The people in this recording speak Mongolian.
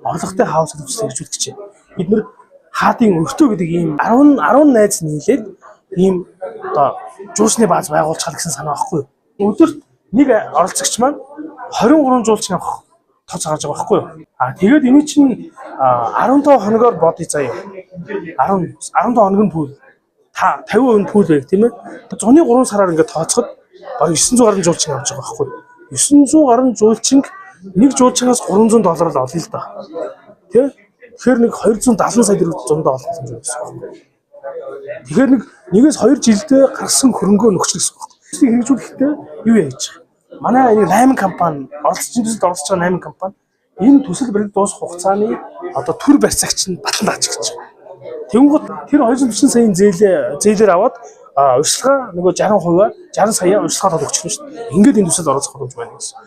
орлоготой хаус төлөвчлөлт хэрэгжүүлэх гэж байна. Бид нэр хаадын өртөө гэдэг ийм 10 найз нийлээд ийм одоо жуулчны бааз байгуулчихлаа гэсэн санаа байхгүй юу? Өдөрт нэг оролцогч маань 23 жуулчин авах тоц гаргаж байгаа байхгүй юу? Тэгээд энэ чинь 15 хоногоор бодъё заяа. 15 хоног нь пүүл. 50% пүүл байг тийм ээ. Зуны 3 сараар ингээд тооцоход бараг 900 гаруй жуулчин авч байгаа байхгүй юу? 900 гаруй жуулчин нэг жуулчнаас $300 л олно л да. Тэ? Тэгэхээр нэг 270 сая төгрөг зундаа олох юм байна. Тэгэхээр нэгээс 2 жилдээ гаргасан хөрөнгөө нөхчих гэсэн үг. Хэрэгжүүлэхдээ юу яаж байгаа? Манай энэ 8 компани, оролцогчдын төсөлд оролцож байгаа 8 компани энэ төсөл барилт дуусах хугацааны одоо төр барьцаагч нь батлан дааж гэж. Тэнгууд тэр 240 саяын зээлээр аваад урьдчилгаа нөгөө 60% 60 сая урьдчилгаа төлөх гэж байна шүү дээ. Ингээд энэ төсөлд оролцох боломж байна гэсэн.